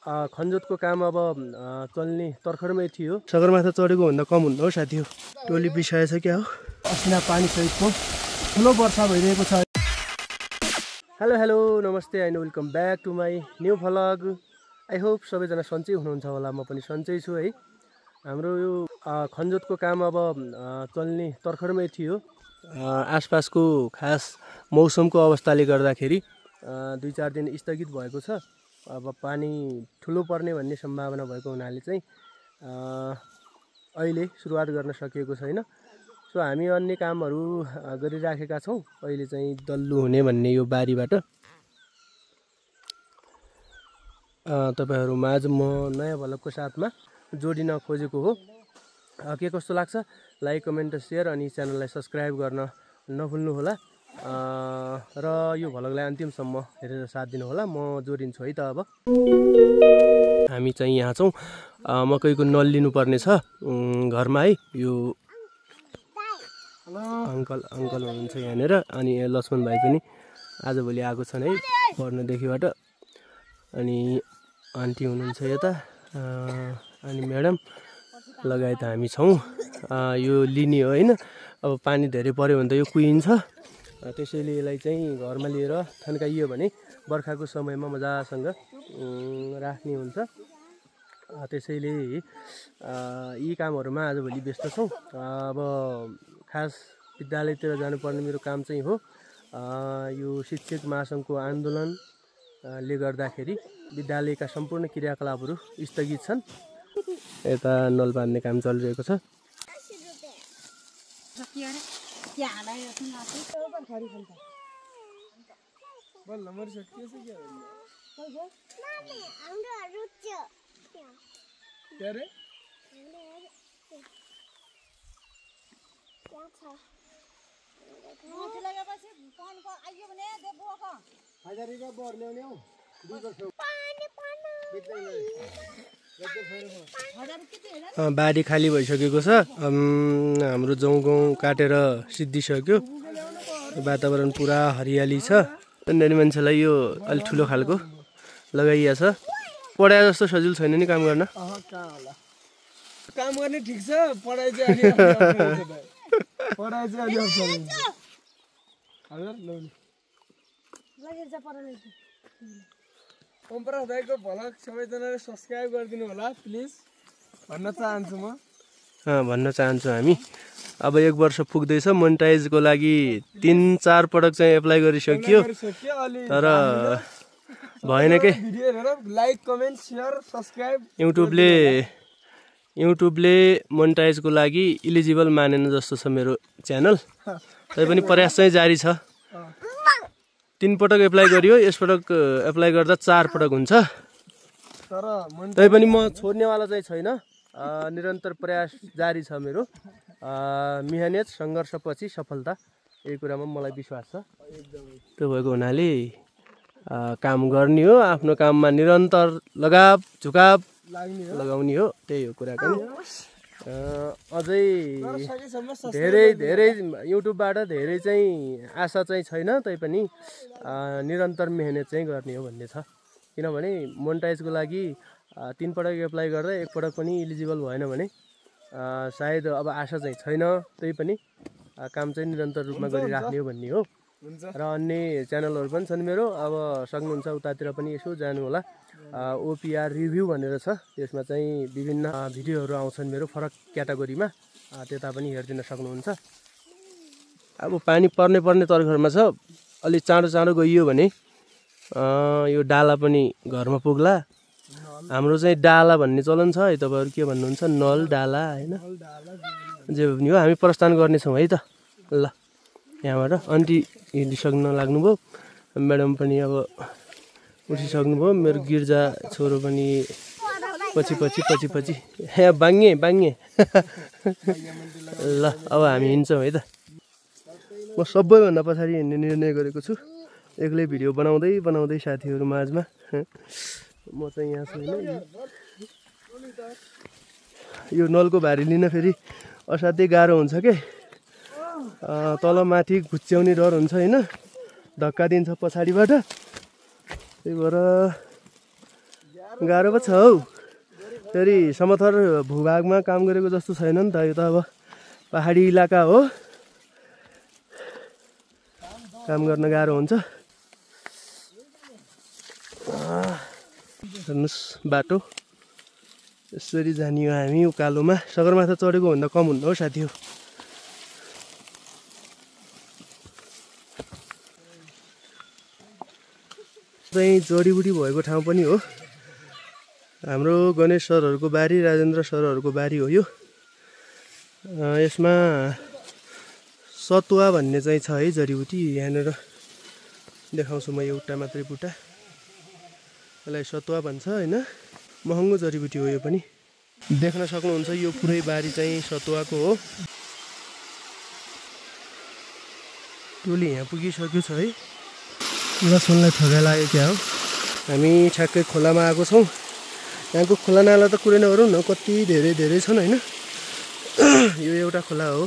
खन्जोतको काम अब चल्ने तर्खरमै थियो। सगरमाथा चढेको भन्दा कम हुन्न हो साथी हो। टोली बिसाएछ क्या हो। असिना पानी सहितको ठुलो वर्षा भइरहेको छ। हेलो नमस्ते and welcome back to my new vlog. I hope सबैजना सन्चै हुनुहुन्छ होला। म पनि सन्चै छु है। हाम्रो यो खन्जोतको काम अब चल्ने तर्खरमै थियो। आसपासको खास मौसमको अवस्थाले गर्दाखेरि 2-4 दिन स्थगित भएको छ। अब पानी ठुलो पर्ने भन्ने सम्भावना भएको हुनाले चाहिँ अहिले सुरुवात गर्न सकिएको छैन। सो हामी अन्य कामहरू गरिराखेका छौँ। अहिले चाहिँ डल्लो हुने भन्ने यो बारीबाट तपाईहरुमा आज म नयाँ भ्लगको साथमा जोडिन खोजेको हो। के कस्तो लाग्छ लाइक कमेन्ट शेयर अनि च्यानललाई सब्स्क्राइब गर्न नभुल्नु होला। र यो भ्लगलाई अन्तिमसम्म हेरेर साथ दिनु होला। म जोडिन्छु है त। अब हामी चाहिँ यहाँ छौँ। मकैको नल लिनुपर्ने छ घरमा है। यो अङ्कल हुनुहुन्छ यहाँनिर। अनि लक्ष्मण भाइ पनि आजभोलि आएको छन् है पढ्नुदेखिबाट। अनि आन्टी हुनुहुन्छ यता अनि म्याडम लगायत हामी छौँ। यो लिने हो होइन। अब पानी धेरै पर्यो भने त यो कुहिन्छ। त्यसैले यसलाई चाहिँ घरमा लिएर थन्काइयो भने बर्खाको समयमा मजासँग राख्ने हुन्छ। त्यसैले यी कामहरूमा आजभोलि व्यस्त छौँ। अब खास विद्यालयतिर जानुपर्ने मेरो काम चाहिँ हो। यो शिक्षक महासङ्घको आन्दोलनले गर्दाखेरि विद्यालयका सम्पूर्ण क्रियाकलापहरू स्थगित छन्। यता नल बाँध्ने काम चलिरहेको छ। बारी खाली भइसकेको छ। हाम्रो जौँ काटेर सिद्धिसक्यो। वातावरण पुरा हरियाली छ। नानी मान्छेलाई यो अलि ठुलो खालको लगाइया छ। पढाए जस्तो सजिलो छैन नि काम गर्न। काम गर्ने ठिक छ। पढाइ चाहिँ अलि ओमप्रकाश दाइको भ्लग सबैजनाले सब्स्क्राइब गरिदिनु होला प्लिज भन्न चाहन्छु म। भन्न चाहन्छु हामी। अब 1 वर्ष पुग्दैछ। मोनेटाइजको लागि 3-4 पटक चाहिँ एप्लाई गरिसकियो तर भएन के। Like comment share subscribe. युट्युबले मोनेटाइजको लागि इलिजिबल मानेन जस्तो छ मेरो च्यानल। तैपनि प्रयास चाहिँ जारी छ। 3 पटक एप्लाई गरियो। यसपटक एप्लाई गर्दा 4 पटक हुन्छ। तैपनि म छोड्नेवाला चाहिँ छैन। निरन्तर प्रयास जारी छ मेरो। मेहनत सङ्घर्षपछि सफलता यही कुरामा मलाई विश्वास छ। त्यो भएको हुनाले काम गर्ने हो। आफ्नो काममा निरन्तर लगाव झुकाव लगाउने हो। त्यही हो कुरा पनि। अझै धेरै युट्युबबाट धेरै चाहिँ आशा चाहिँ छैन। तैपनि निरन्तर मेहनत चाहिँ गर्ने हो भन्ने छ। किनभने मोनेटाइजको लागि 3 पटक एप्लाई गर्दा 1 पटक पनि इलिजिबल भएन भने सायद अब आशा चाहिँ छैन। त्यही पनि काम चाहिँ निरन्तर रूपमा गरिराख्ने हो भन्ने हो। र अन्य च्यानलहरू पनि छन् मेरो। अब सक्नुहुन्छ उतातिर पनि यसो जानु होला। OPR रिभ्यू भनेर छ। त्यसमा चाहिँ विभिन्न भिडियोहरू आउँछन् मेरो फरक क्याटेगोरीमा। त्यता पनि हेरिदिन सक्नुहुन्छ। अब पानी पर्ने तर्खरमा छ। अलि चाँडो गइयो भने यो डाला पनि घरमा पुग्ला। हाम्रो चाहिँ डाला भन्ने चलन छ है। तपाईँहरू के भन्नुहुन्छ नल डाला होइन जे पनि हो। हामी प्रस्थान गर्नेछौँ है त। ल यहाँबाट आन्टी हिँडिसक्न लाग्नुभयो। म्याडम पनि अब उठिसक्नुभयो। मेरो गिर्जा छोरो पनि पछि बाङ्गे ल अब हामी हिँड्छौँ है त। म सबैभन्दा पछाडि हिँड्ने निर्णय गरेको छु। एक्लै भिडियो बनाउँदै साथीहरू माझमा म चाहिँ यहाँ छु होइन। यो नलको भारी लिन फेरि असाध्यै गाह्रो हुन्छ के। तल माथि घुच्याउने डर हुन्छ होइन। धक्का दिन्छ पछाडिबाट। त्यही भएर गाह्रो पो छ हौ। फेरि समथर भूभागमा काम गरेको जस्तो छैन नि त, यो त अब पहाडी इलाका हो, काम गर्न गाह्रो हुन्छ। हेर्नुहोस् बाटो यसरी जाने हो हामी उकालोमा। सगरमाथा चढेको भन्दा कम हुन्न हौ साथी हो। चाहिँ जडीबुटी भएको ठाउँ पनि हो। हाम्रो गणेश सरहरूको बारी, राजेन्द्र सरहरूको बारी हो यो। यसमा सतुवा भन्ने चाहिँ छ है जडीबुटी। यहाँनिर देखाउँछु म एउटा मात्रै बुट्टा। यसलाई सतुवा भन्छ होइन, महँगो जडीबुटी हो यो पनि। देख्न सक्नुहुन्छ यो पुरै बारी चाहिँ सतुवाको हो। टोली यहाँ पुगिसक्यो छ है। लसुनलाई ठगाइ लाग्यो क्या हो। हामी ठ्याक्कै खोलामा आएको छौँ। यहाँको खोला नाला त कुरै नगरौँ न, कति धेरै छन् होइन। यो एउटा खोला हो,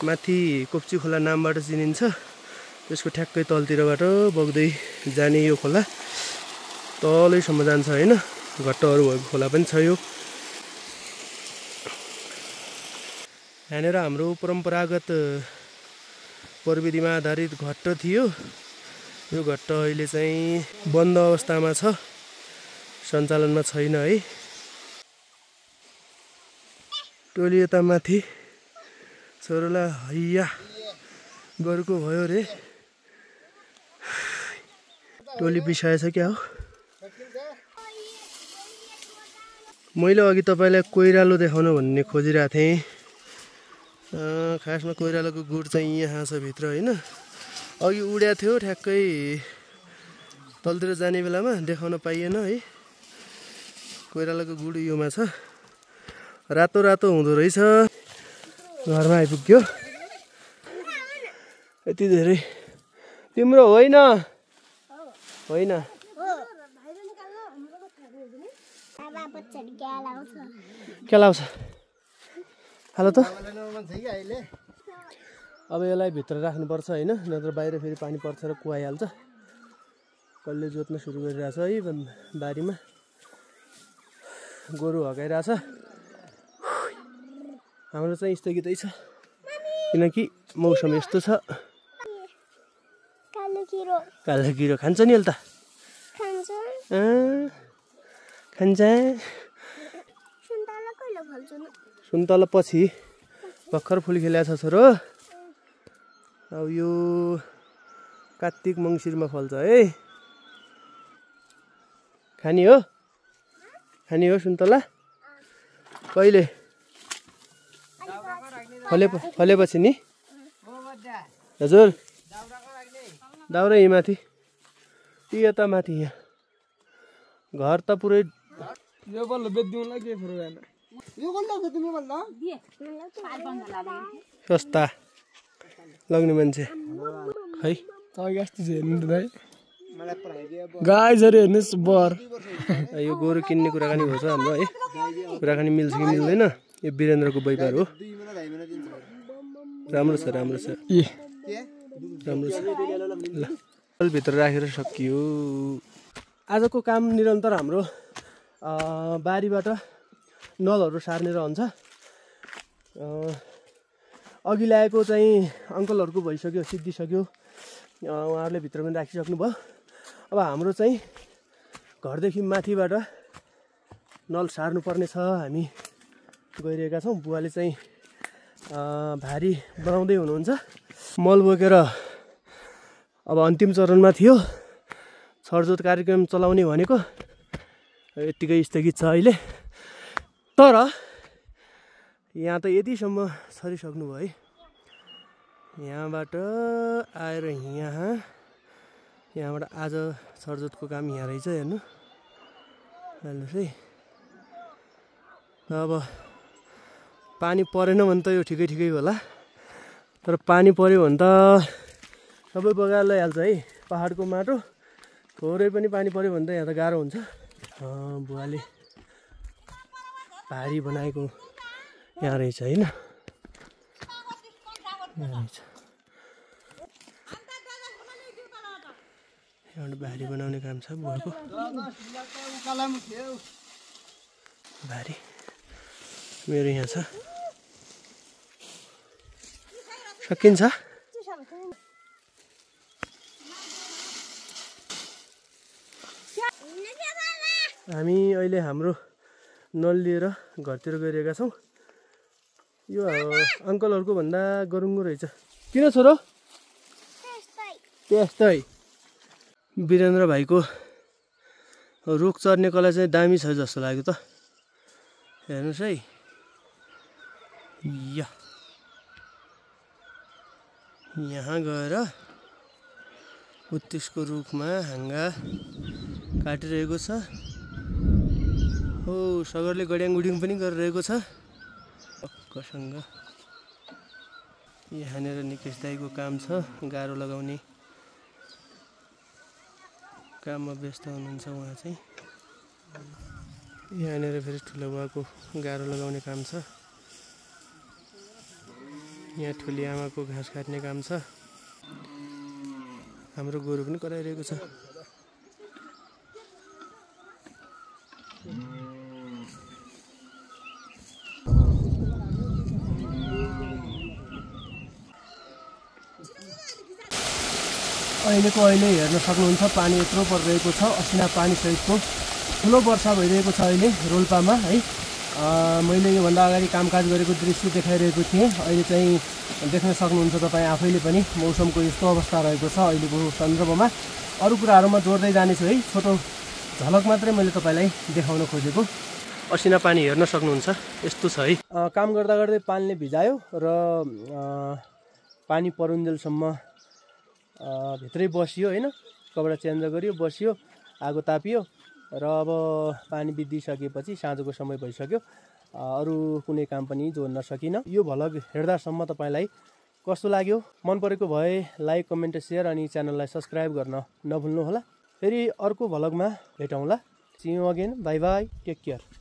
माथि कोप्ची खोला नामबाट चिनिन्छ। त्यसको ठ्याक्कै तलतिरबाट बग्दै जाने यो खोला तलैसम्म जान्छ होइन। घट्टहरू भएको खोला पनि छ यो। यहाँनिर हाम्रो परम्परागत प्रविधिमा आधारित घट्ट थियो। यो घट्ट अहिले चाहिँ बन्द अवस्थामा छ, सञ्चालनमा छैन है। टोली यता माथि छोरोलाई हैया गरको भयो रे। टोली बिसाएछ क्या हो। मैले अघि तपाईँलाई कोइरालो देखाउनु भन्ने खोजिरहेको थिएँ। खासमा कोइरालोको गुड चाहिँ यहाँ छ भित्र होइन। अघि उड्या थियो, ठ्याक्कै तलतिर जाने बेलामा देखाउन पाइएन है। कोइरालोको गुड योमा छ। रातो रातो हुँदो रहेछ। घरमा आइपुग्यो। यति धेरै तिम्रो होइन होइन क्या लाउँछ हाल त। अब यसलाई भित्र राख्नुपर्छ होइन, नत्र बाहिर फेरि पानी पर्छ र कुहाइहाल्छ। कसले जोत्न सुरु गरिरहेछ है बारीमा। गोरु हगाइरहेछ। हाम्रो चाहिँ स्थगितै छ किनकि मौसम यस्तो छ। कालो किरो खान्छ नि अहिले त। खान्छ। सुन्तला पछि भर्खर फुल खेलेको छ छोरो। अब यो कार्तिक मङ्सिरमा फल्छ है। खाने हो सुन्तला कहिले फलेपछि नि हजुर। दाउरा यहीँ माथि, यता माथि यहाँ घर त पुरै सस्ता लग्ने मान्छे है। गाइजहरू हेर्नुहोस् बर। यो गोरु किन्ने कुराकानी हुन्छ हाम्रो है। कुराकानी मिल्छ कि मिल्दैन। यो वीरेन्द्रको व्यापार हो। राम्रो छ राम्रो छ राम्रो छ। ल भित्र राखेर सकियो। आजको काम निरन्तर हाम्रो बारीबाट नलहरू सार्ने रहन्छ। अघि ल्याएको चाहिँ अङ्कलहरूको भइसक्यो, सिद्धिसक्यो। उहाँहरूले भित्र पनि राखिसक्नु भयो। अब हाम्रो चाहिँ घरदेखि माथिबाट नल सार्नुपर्ने छ। हामी गइरहेका छौँ। बुवाले चाहिँ भारी बनाउँदै हुनुहुन्छ। मल बोकेर अब अन्तिम चरणमा थियो। छरजोत कार्यक्रम चलाउने भनेको यत्तिकै स्थगित छ अहिले। तर यहाँ त यतिसम्म छरिसक्नु भयो है। यहाँबाट आएर यहाँबाट आज छरजोतको काम यहाँ रहेछ हेर्नु। हेर्नुहोस् है। अब पानी परेन भने त यो ठिकै होला। तर पानी पर्यो भने त सबै बगाएर लैहाल्छ है। पहाडको माटो थोरै पनि पानी पर्यो भने त यहाँ त गाह्रो हुन्छ। बुवाले भारी बनाएको यहाँ रहेछ होइन। यहाँबाट भारी बनाउने काम छ बुवाको। भारी मेरो यहाँ छ सकिन्छ हामी अहिले हाम्रो नल लिएर घरतिर गइरहेका छौँ यो अङ्कलहरूको भन्दा गरुङ्गो रहेछ किन छोरो त्यस्तै वीरेन्द्र भाइको रुख चर्ने कला चाहिँ दामी छ जस्तो लाग्यो त हेर्नुहोस् है यहाँ गएर उत्तिसको रुखमा हाँगा काटिरहेको छ हो सगरले गड्याङ गुडिङ पनि गरिरहेको छ पक्कसँग यहाँनिर निकेश दाइको काम छ गाह्रो लगाउने काममा व्यस्त हुनुहुन्छ उहाँ चाहिँ यहाँनिर फेरि ठुलो बाबाको गाह्रो लगाउने काम छ यहाँ ठुली आमाको घाँस काट्ने काम छ हाम्रो गोरु पनि कराइरहेको छ अहिलेको अहिले हेर्न सक्नुहुन्छ पानी यत्रो परिरहेको छ असिना पानी सहितको ठुलो वर्षा भइरहेको छ अहिले रोल्पामा है मैले योभन्दा अगाडि कामकाज गरेको दृश्य देखाइरहेको थिएँ अहिले चाहिँ देख्न सक्नुहुन्छ तपाईँ आफैले पनि मौसमको यस्तो अवस्था रहेको छ अहिलेको सन्दर्भमा अरू कुराहरूमा जोड्दै जानेछु है छोटो झलक मात्रै मैले तपाईँलाई देखाउन खोजेको असिना पानी हेर्न सक्नुहुन्छ यस्तो छ है काम गर्दा गर्दै पानीले भिजायो र पानी परुन्जेलसम्म भित्रै बसियो होइन कपडा चेन्ज गरियो बसियो आगो तापियो र अब पानी बित्दिसकेपछि साँझको समय भइसक्यो अरू कुनै काम पनि जोड्न सकिनँ यो भ्लग हेर्दासम्म तपाईँलाई कस्तो लाग्यो मन परेको भए लाइक कमेन्ट सेयर अनि च्यानललाई सब्सक्राइब गर्न नभुल्नुहोला फेरि अर्को भ्लगमा भेटौँला see you again bye bye take care